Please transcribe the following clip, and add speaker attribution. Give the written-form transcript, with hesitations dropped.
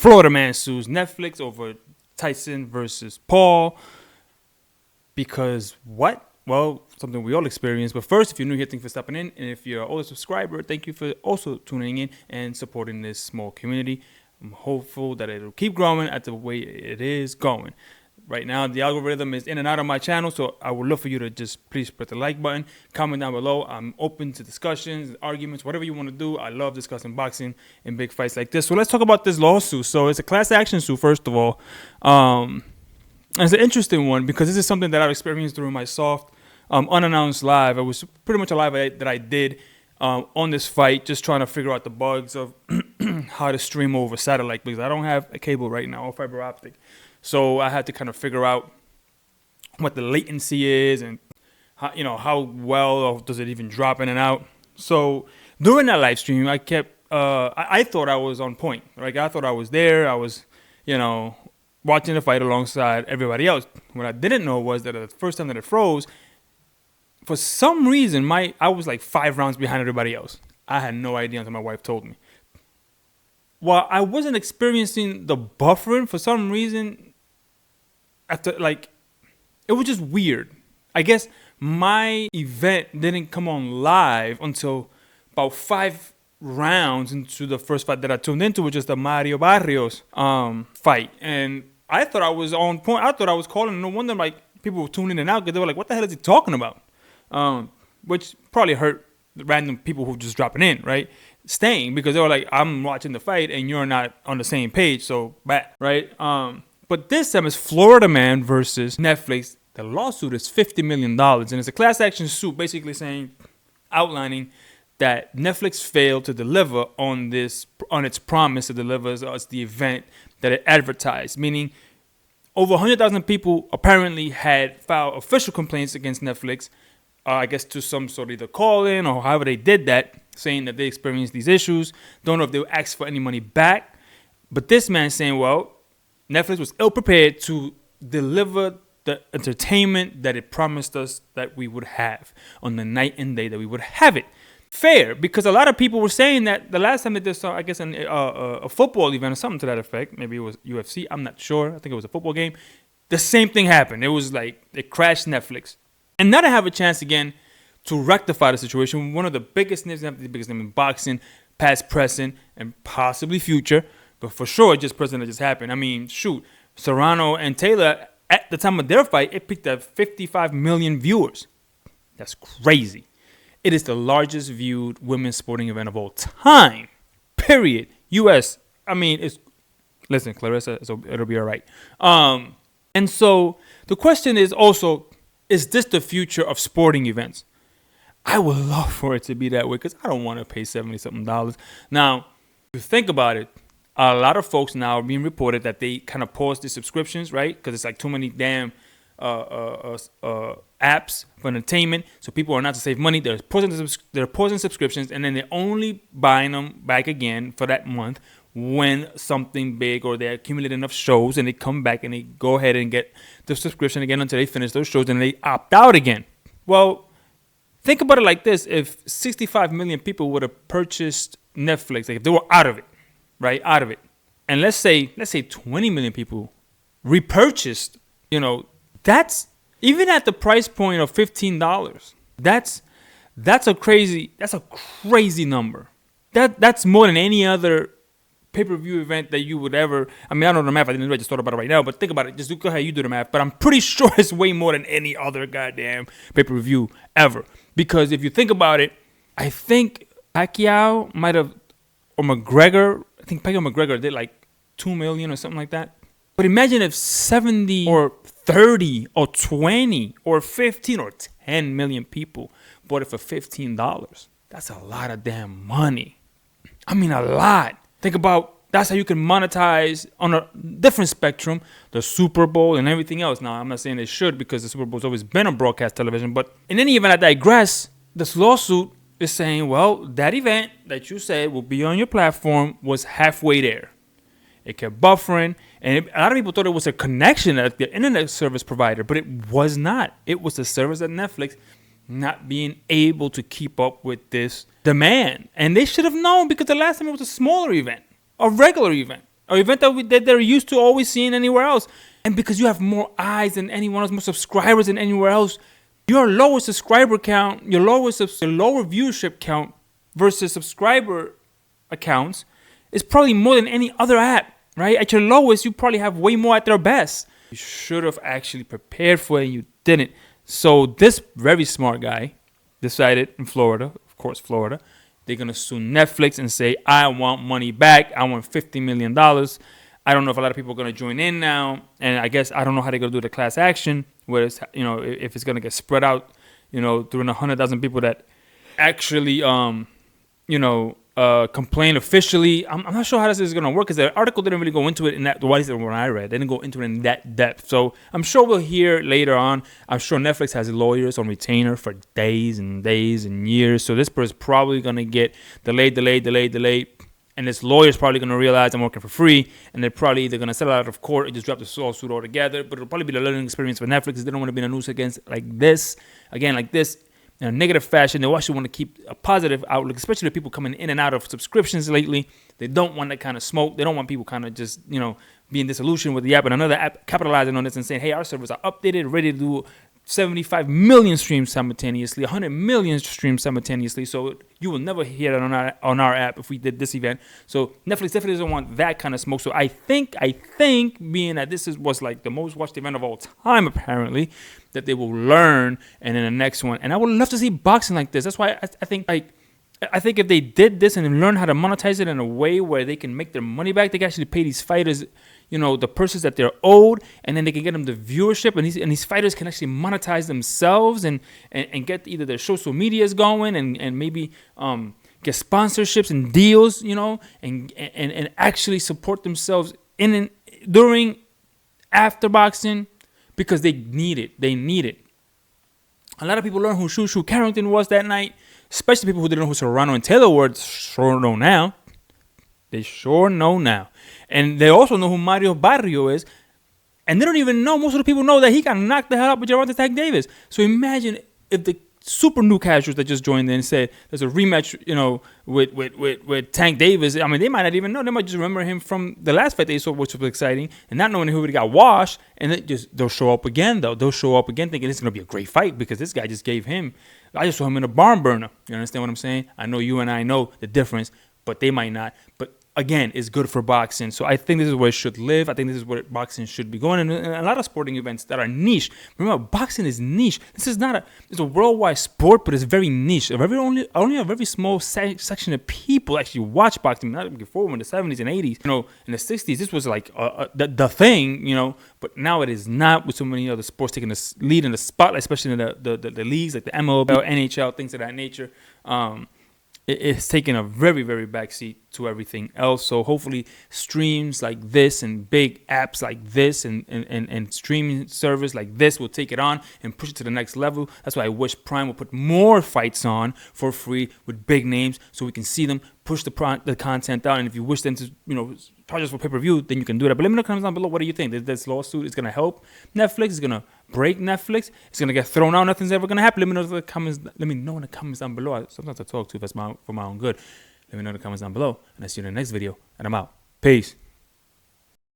Speaker 1: Florida man sues Netflix over Tyson versus Paul. Because what? Well, something we all experience. But first, if you're new here, thank you for stopping in. And if you're an older subscriber, thank you for also tuning in and supporting this small community. I'm hopeful that it'll keep growing at the way it is going. Right now, the algorithm is in and out of my channel, so I would love for you to just please press the like button, comment down below. I'm open to discussions, arguments, whatever you want to do. I love discussing boxing and big fights like this. So let's talk about this lawsuit. So it's a class action suit, first of all. It's an interesting one because this is something that I've experienced during my soft, unannounced live. It was pretty much a live that I did on this fight, just trying to figure out the bugs of how to stream over satellite because I don't have a cable right now or fiber optic. So I had to kind of figure out what the latency is and how well does it even drop in and out. So during that live stream, I kept I thought I was on point. Like I thought I was there. I was watching the fight alongside everybody else. What I didn't know was that the first time that it froze, for some reason I was like 5 rounds behind everybody else. I had no idea until my wife told me. While I wasn't experiencing the buffering, for some reason, it was just weird. I guess my event didn't come on live until about 5 rounds into the first fight that I tuned into, which is the Mario Barrios fight. And I thought I was on point. I thought I was calling. No wonder like people were tuning in and out because they were like, what the hell is he talking about? Which probably hurt the random people who just dropping in, right? Staying because they were like, I'm watching the fight and you're not on the same page. So bad, right? But this time it's Florida man versus Netflix. The lawsuit is $50 million. And it's a class action suit basically outlining that Netflix failed to deliver on its promise to deliver us the event that it advertised. Meaning over 100,000 people apparently had filed official complaints against Netflix. I guess to some sort of either call-in or however they did that, saying that they experienced these issues. Don't know if they asked for any money back. But this man saying, well, Netflix was ill-prepared to deliver the entertainment that it promised us that we would have on the night and day that we would have it. Fair, because a lot of people were saying that the last time they did, I guess, a football event or something to that effect, maybe it was UFC, I'm not sure. I think it was a football game. The same thing happened. It was like it crashed Netflix. And now to have a chance again to rectify the situation, one of the biggest names, not the biggest name in boxing, past, present, and possibly future, but for sure just present that just happened. I mean, shoot, Serrano and Taylor, at the time of their fight, it peaked at 55 million viewers. That's crazy. It is the largest viewed women's sporting event of all time, period. U.S., I mean, listen, Clarissa, it'll be all right. And so the question is also, is this the future of sporting events? I would love for it to be that way because I don't want to pay $70-something. Now, if you think about it, a lot of folks now are being reported that they kind of pause the subscriptions, right? Because it's like too many damn apps for entertainment. So people are not to save money. They're pausing subscriptions, and then they're only buying them back again for that month when something big or they accumulate enough shows and they come back and they go ahead and get the subscription again until they finish those shows and they opt out again. Well, think about it like this. If 65 million people would have purchased Netflix, like if they were out of it, right, out of it, and let's say 20 million people repurchased, that's even at the price point of $15. That's a crazy number. That's more than any other pay-per-view event that you would ever. I mean, I don't know the math. I didn't just thought about it right now, but think about it. Just go ahead, you do the math. But I'm pretty sure it's way more than any other goddamn pay-per-view ever. Because if you think about it, I think Pacquiao might have, or McGregor. I think Pacquiao and McGregor did like 2 million or something like that. But imagine if 70 or 30 or 20 or 15 or 10 million people bought it for $15. That's a lot of damn money. I mean, a lot. Think about that's how you can monetize on a different spectrum, the Super Bowl and everything else. Now, I'm not saying they should because the Super Bowl's always been on broadcast television. But in any event, I digress. This lawsuit is saying, well, that event that you said will be on your platform was halfway there. It kept buffering. And a lot of people thought it was a connection at the internet service provider, but it was not. It was the service at Netflix not being able to keep up with this demand. And they should have known because the last time it was a smaller event, a regular event. Or event that they're used to always seeing anywhere else. And because you have more eyes than anyone else, more subscribers than anywhere else, your lower subscriber count, your lower viewership count versus subscriber accounts is probably more than any other app, right? At your lowest, you probably have way more at their best. You should have actually prepared for it and you didn't. So this very smart guy decided in Florida, of course, Florida, they're going to sue Netflix and say, I want money back. I want $50 million. I don't know if a lot of people are going to join in now. And I guess I don't know how they're going to do the class action, where it's, if it's going to get spread out, through 100,000 people that actually, complain officially. I'm not sure how this is going to work because the article didn't really go into it in that, what I read. They didn't go into it in that depth. So I'm sure we'll hear later on. I'm sure Netflix has lawyers on retainer for days and years. So this person's probably going to get delayed. And this lawyer's probably going to realize I'm working for free. And they're probably either going to settle out of court or just drop the lawsuit altogether. But it'll probably be a learning experience for Netflix. They don't want to be in the news against like this. In a negative fashion. They actually want to keep a positive outlook, especially the people coming in and out of subscriptions lately. They don't want that kind of smoke. They don't want people kind of just, being disillusioned with the app and another app capitalizing on this and saying, hey, our servers are updated, ready to do 75 million streams simultaneously, 100 million streams simultaneously. So you will never hear that on our app if we did this event. So Netflix definitely doesn't want that kind of smoke. So I think being that this was like the most watched event of all time, apparently, that they will learn, and in the next one. And I would love to see boxing like this. That's why I think if they did this and learn how to monetize it in a way where they can make their money back, they can actually pay these fighters, the purses that they're owed, and then they can get them the viewership, and these fighters can actually monetize themselves and get either their social medias going and maybe get sponsorships and deals, and actually support themselves during, after boxing, because they need it. A lot of people learn who Shushu Carrington was that night, especially people who didn't know who Serrano and Taylor were. Sure know now. They sure know now. And they also know who Mario Barrio is. And they don't even know, most of the people know that he got knocked the hell out with Gervonta Tank Davis. So imagine if the super new casuals that just joined in said there's a rematch, with Tank Davis. I mean, they might not even know. They might just remember him from the last fight they saw, which was exciting, and not knowing who got washed. And they'll show up again, though. They'll show up again thinking it's going to be a great fight because this guy just gave him. I just saw him in a barn burner. You understand what I'm saying? I know you and I know the difference, but they might not. But again, it's good for boxing. So I think this is where it should live. I think this is where boxing should be going. And a lot of sporting events that are niche. Remember, boxing is niche. This is not it's a worldwide sport, but it's very niche. Only a very small section of people actually watch boxing. Not before, in the 70s and 80s. In the 60s, this was like the thing, But now it is not, with so many other sports taking the lead in the spotlight, especially in the leagues like the MLB, NHL, things of that nature. It's taken a very, very backseat to everything else. So hopefully streams like this and big apps like this and streaming service like this will take it on and push it to the next level. That's why I wish Prime will put more fights on for free with big names so we can see them, push the content out. And if you wish them to, charge us for pay-per-view, then you can do that. But let me know in the comments down below. What do you think? This lawsuit is going to help Netflix? It's going to break Netflix? It's going to get thrown out? Nothing's ever going to happen? Let me know in the comments. Let me know in the comments down below. Sometimes I talk too fast for my own good. Let me know in the comments down below. And I'll see you in the next video. And I'm out. Peace.